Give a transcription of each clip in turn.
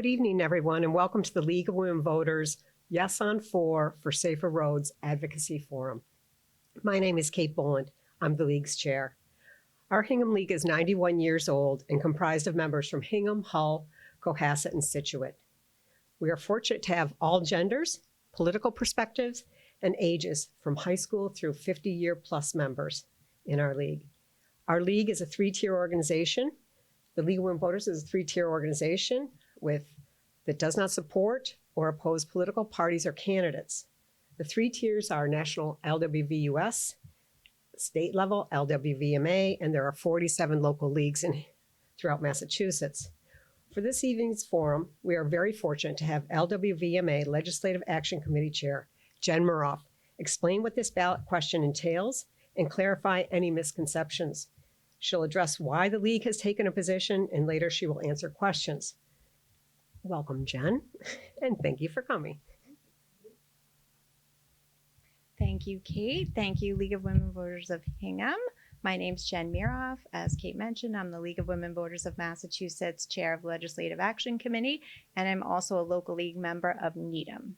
Good evening, everyone, and welcome to the League of Women Voters Yes on 4 for Safer Roads Advocacy Forum. My name is Kate Boland. I'm the League's chair. Our Hingham League is 91 years old and comprised of members from Hingham, Hull, Cohasset, and Scituate. We are fortunate to have all genders, political perspectives, and ages from high school through 50-year-plus members in our league. Our league is a three-tier organization. The League of Women Voters is a three-tier organization that does not support or oppose political parties or candidates. The three tiers are national LWVUS, state level LWVMA, and there are 47 local leagues throughout Massachusetts. For this evening's forum, we are very fortunate to have LWVMA Legislative Action Committee Chair Jen Miroff explain what this ballot question entails and clarify any misconceptions. She'll address why the league has taken a position, and later she will answer questions. Welcome, Jen, and thank you for coming. Thank you, Kate. Thank you, League of Women Voters of Hingham. My name's Jen Miroff. As Kate mentioned, I'm the League of Women Voters of Massachusetts Chair of Legislative Action Committee, and I'm also a local league member of Needham.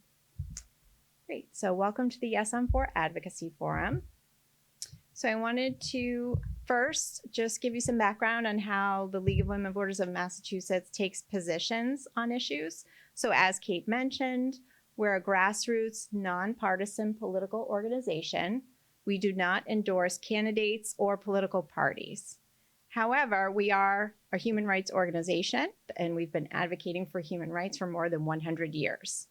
Great, so welcome to the Yes on 4 Advocacy Forum. So I wanted to first just give you some background on how the League of Women Voters of Massachusetts takes positions on issues. So as Kate mentioned, we're a grassroots, nonpartisan political organization. We do not endorse candidates or political parties. However, we are a human rights organization, and we've been advocating for human rights for more than 100 years.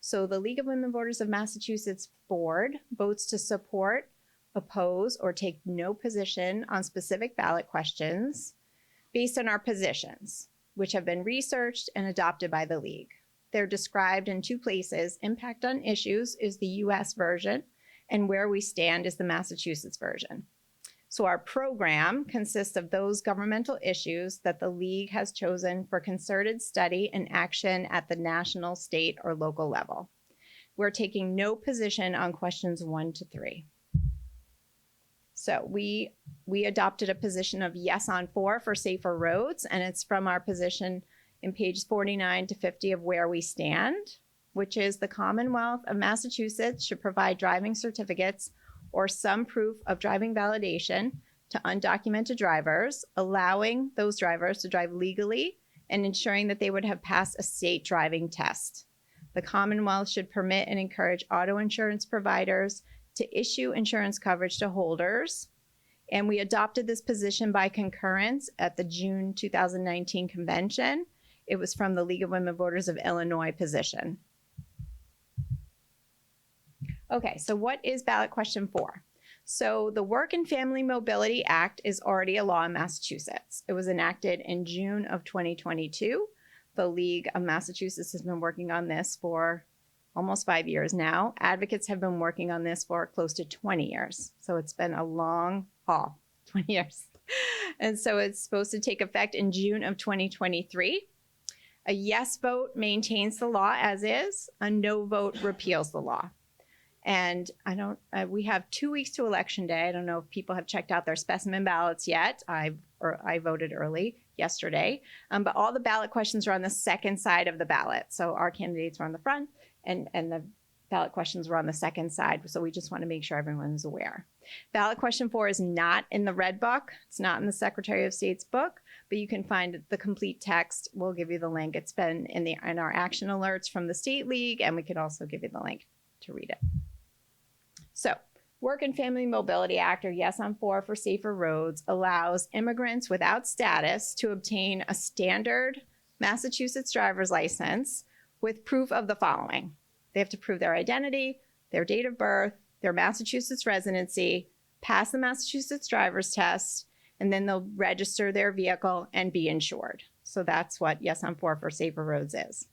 So the League of Women Voters of Massachusetts board votes to support, oppose, or take no position on specific ballot questions based on our positions, which have been researched and adopted by the League. They're described in two places. Impact on issues is the US version, and where we stand is the Massachusetts version. So our program consists of those governmental issues that the League has chosen for concerted study and action at the national, state, or local level. We're taking no position on questions 1 to 3. So we adopted a position of yes on 4 for safer roads, and it's from our position in pages 49 to 50 of where we stand, which is the Commonwealth of Massachusetts should provide driving certificates or some proof of driving validation to undocumented drivers, allowing those drivers to drive legally and ensuring that they would have passed a state driving test. The Commonwealth should permit and encourage auto insurance providers to issue insurance coverage to holders. And we adopted this position by concurrence at the June 2019 convention. It was from the League of Women Voters of Illinois position. Okay, so what is ballot question 4? So the Work and Family Mobility Act is already a law in Massachusetts. It was enacted in June of 2022. The League of Massachusetts has been working on this for almost 5 years now. Advocates have been working on this for close to 20 years. So it's been a long haul, 20 years. And so it's supposed to take effect in June of 2023. A yes vote maintains the law as is. A no vote repeals the law. And we have 2 weeks to Election Day. I don't know if people have checked out their specimen ballots yet. I voted early yesterday. But all the ballot questions are on the second side of the ballot. So our candidates are on the front, and the ballot questions were on the second side. So we just want to make sure everyone's aware. Ballot question 4 is not in the red book. It's not in the Secretary of State's book, but you can find the complete text. We'll give you the link. It's been in our action alerts from the State League, and we could also give you the link to read it. So, Work and Family Mobility Act, or Yes on 4 for Safer Roads, allows immigrants without status to obtain a standard Massachusetts driver's license with proof of the following. They have to prove their identity, their date of birth, their Massachusetts residency, pass the Massachusetts driver's test, and then they'll register their vehicle and be insured. So that's what Yes on 4 for Safer Roads is.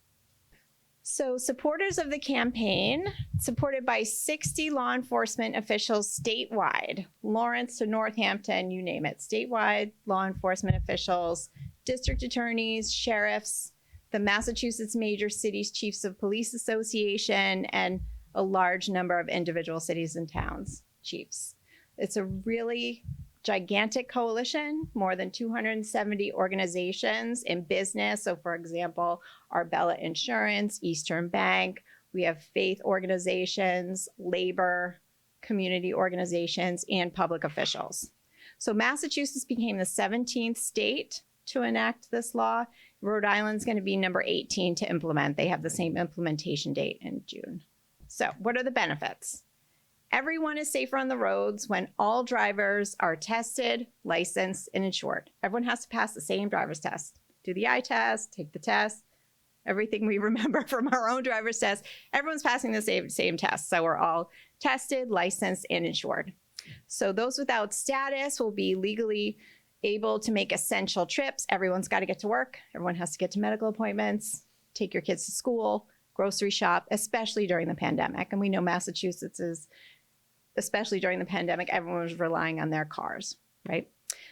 So supporters of the campaign, supported by 60 law enforcement officials statewide, Lawrence to Northampton, you name it, statewide law enforcement officials, district attorneys, sheriffs, the Massachusetts Major Cities Chiefs of Police Association, and a large number of individual cities and towns chiefs. It's a really gigantic coalition, more than 270 organizations in business. So, for example, Arbella Insurance, Eastern Bank, we have faith organizations, labor, community organizations, and public officials. So Massachusetts became the 17th state to enact this law. Rhode Island's going to be number 18 to implement. They have the same implementation date in June. So what are the benefits? Everyone is safer on the roads when all drivers are tested, licensed, and insured. Everyone has to pass the same driver's test. Do the eye test, take the test, everything we remember from our own driver's test. Everyone's passing the same test. So we're all tested, licensed, and insured. So those without status will be legally able to make essential trips. Everyone's got to get to work. Everyone has to get to medical appointments, take your kids to school, grocery shop, especially during the pandemic. And we know Massachusetts is, especially during the pandemic, everyone was relying on their cars, right?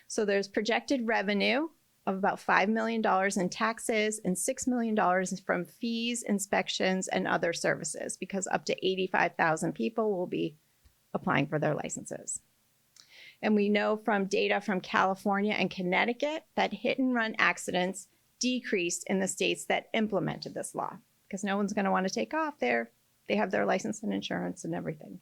So there's projected revenue of about $5 million in taxes and $6 million from fees, inspections, and other services, because up to 85,000 people will be applying for their licenses. And we know from data from California and Connecticut that hit and run accidents decreased in the states that implemented this law, because no one's going to want to take off there. They have their license and insurance and everything.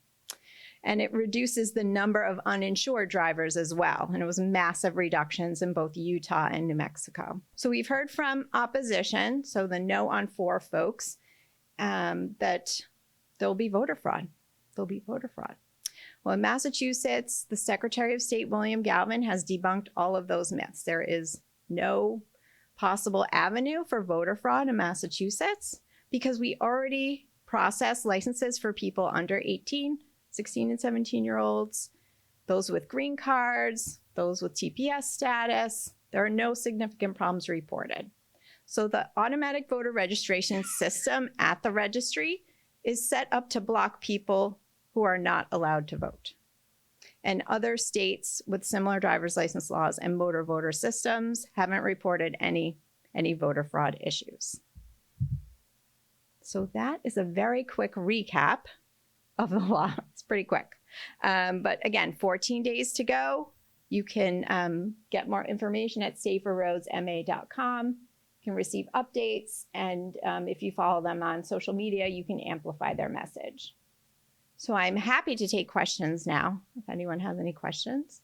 And it reduces the number of uninsured drivers as well. And it was massive reductions in both Utah and New Mexico. So we've heard from opposition, so the No on 4 folks, that there'll be voter fraud. There'll be voter fraud. Well, in Massachusetts, the Secretary of State, William Galvin, has debunked all of those myths. There is no possible avenue for voter fraud in Massachusetts because we already process licenses for people under 18, 16 and 17-year-olds, those with green cards, those with TPS status. There are no significant problems reported. So the automatic voter registration system at the registry is set up to block people who are not allowed to vote. And other states with similar driver's license laws and motor voter systems haven't reported any voter fraud issues. So that is a very quick recap of the law. It's pretty quick. But again, 14 days to go. You can get more information at saferroadsma.com. You can receive updates. And if you follow them on social media, you can amplify their message. So I'm happy to take questions now, if anyone has any questions.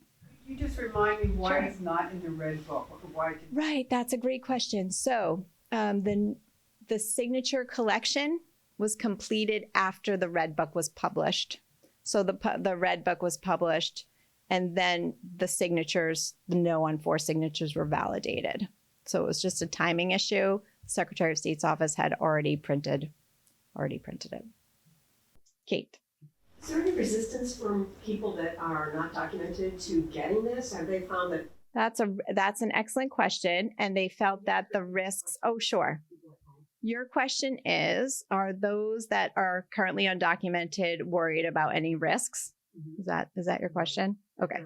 Could you just remind me why it's not in the red book? Right, that's a great question. So the signature collection was completed after the red book was published. So the red book was published, and then the signatures, the No on 4 signatures, were validated. So it was just a timing issue. The Secretary of State's office had already printed it. Kate. Is there any resistance from people that are not documented to getting this? Have they found that? That's an excellent question. And they felt that the risks, oh, sure. Your question is, are those that are currently undocumented worried about any risks? Mm-hmm. Is that your question? Okay.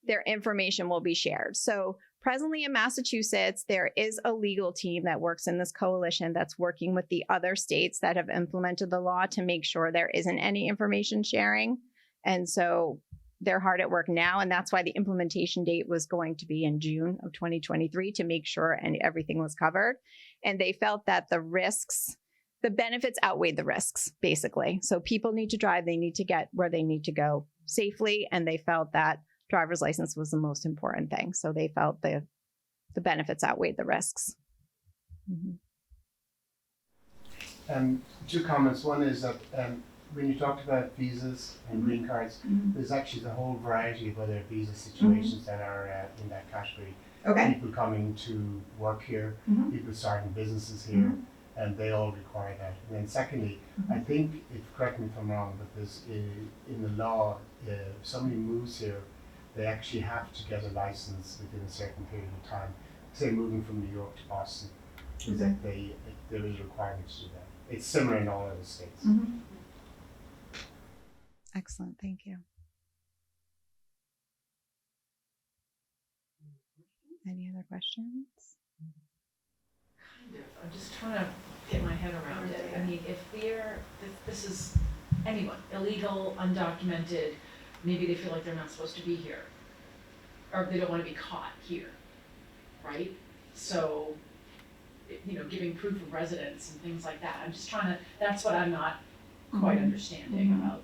Their information will be shared. So presently in Massachusetts, there is a legal team that works in this coalition that's working with the other states that have implemented the law to make sure there isn't any information sharing. And so they're hard at work now. And that's why the implementation date was going to be in June of 2023 to make sure everything was covered. And they felt that the benefits outweighed the risks, basically. So people need to drive, they need to get where they need to go safely. And they felt that driver's license was the most important thing. So they felt the benefits outweighed the risks. Mm-hmm. 2 comments. One is that when you talked about visas and green cards, there's actually a whole variety of other visa situations that are in that category. Okay. People coming to work here, people starting businesses here, and they all require that. And then secondly, I think, correct me if I'm wrong, but there's in the law, if somebody moves here, they actually have to get a license within a certain period of time. Say moving from New York to Boston, is that there is a requirement to do that. It's similar in all other states. Mm-hmm. Excellent, thank you. Any other questions? Kind of. I'm just trying to get my head around it. I mean, if this is anyone, illegal, undocumented, maybe they feel like they're not supposed to be here, or they don't want to be caught here, right? So, giving proof of residence and things like that. I'm just trying to, that's what I'm not quite understanding about.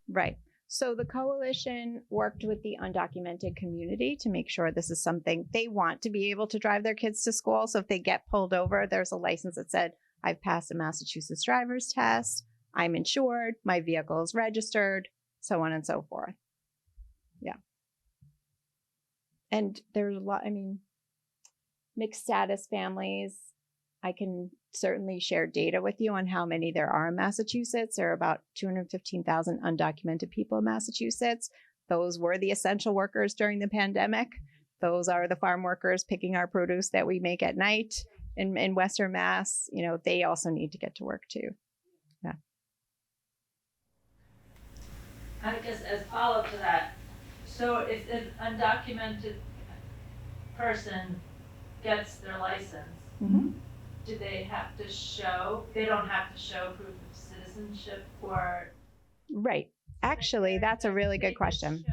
Right. So the coalition worked with the undocumented community to make sure this is something they want to be able to drive their kids to school. So if they get pulled over, there's a license that said, I've passed a Massachusetts driver's test, I'm insured, my vehicle is registered, so on and so forth. Yeah. And there's a lot, mixed status families. I can certainly share data with you on how many there are in Massachusetts. There are about 215,000 undocumented people in Massachusetts. Those were the essential workers during the pandemic. Those are the farm workers picking our produce that we make at night in Western Mass. They also need to get to work too. Yeah. I guess as follow-up to that, so if an undocumented person gets their license, Mm-hmm. do they have to show, they don't have to show proof of citizenship or? Right. Actually, that's a really good question.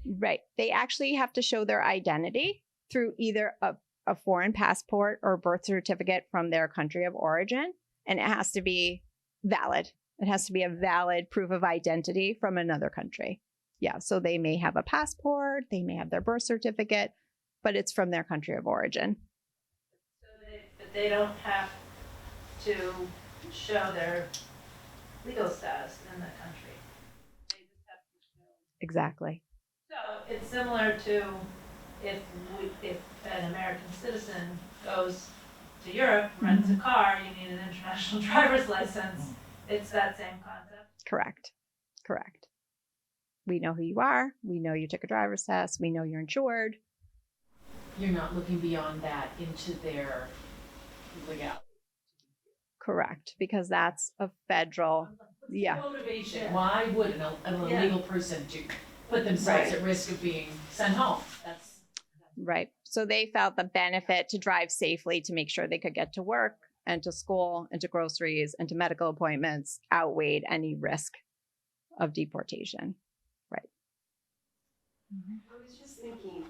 Right. They actually have to show their identity through either a foreign passport or birth certificate from their country of origin. And it has to be valid. It has to be a valid proof of identity from another country. Yeah. So they may have a passport, they may have their birth certificate, but it's from their country of origin. But they don't have to show their legal status in the country. They just have to show. Exactly. So it's similar to if an American citizen goes to Europe, rents a car, you need an international driver's license. It's that same concept. Correct. Correct. We know who you are. We know you took a driver's test. We know you're insured. You're not looking beyond that into their legality. Correct. Because that's a federal. Yeah. Motivation. Yeah. Why would an illegal person to put themselves Right. at risk of being sent home? That's Right. So they felt the benefit to drive safely to make sure they could get to work and to school and to groceries and to medical appointments outweighed any risk of deportation. Right. I was just thinking,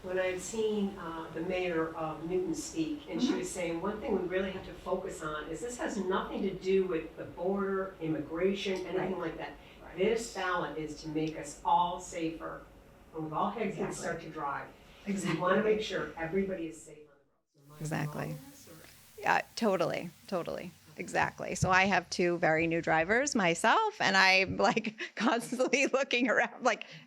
when I've seen the mayor of Newton speak, and she was saying one thing we really have to focus on is this has nothing to do with the border, immigration, anything like that. This ballot is to make us all safer, and we've all had kids start to drive. We want to make sure everybody is safe on the roads. Exactly. Totally. Exactly. So I have two very new drivers myself, and I'm constantly looking around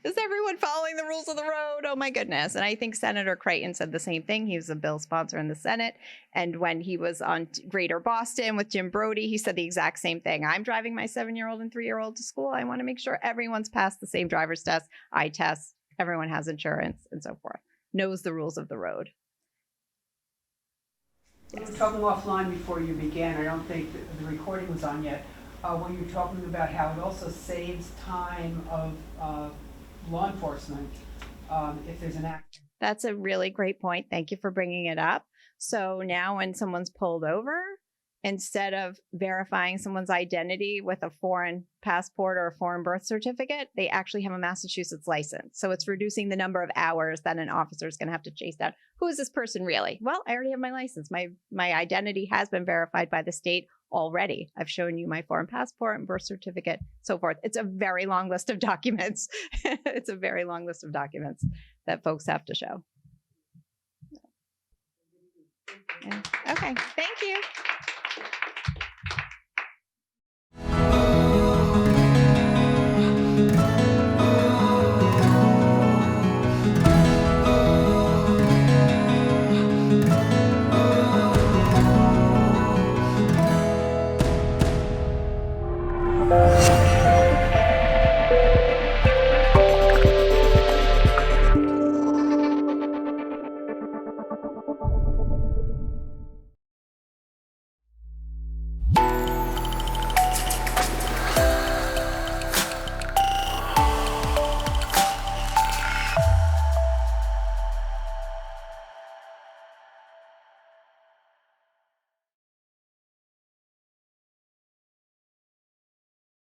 is everyone following the rules of the road? Oh my goodness. And I think Senator Creighton said the same thing. He was a bill sponsor in the Senate. And when he was on Greater Boston with Jim Brody, he said the exact same thing. I'm driving my 7-year-old and 3-year-old to school. I want to make sure everyone's passed the same driver's test, eye test, everyone has insurance and so forth, knows the rules of the road. We were talking offline before you began, I don't think that the recording was on yet, when you were talking about how it also saves time of law enforcement if there's an accident. That's a really great point. Thank you for bringing it up. So now when someone's pulled over, instead of verifying someone's identity with a foreign passport or a foreign birth certificate, they actually have a Massachusetts license. So it's reducing the number of hours that an officer is going to have to chase down. Who is this person really? Well, I already have my license. My identity has been verified by the state already. I've shown you my foreign passport and birth certificate, so forth. It's a very long list of documents. It's a very long list of documents that folks have to show. Yeah. Okay, thank you. Bye.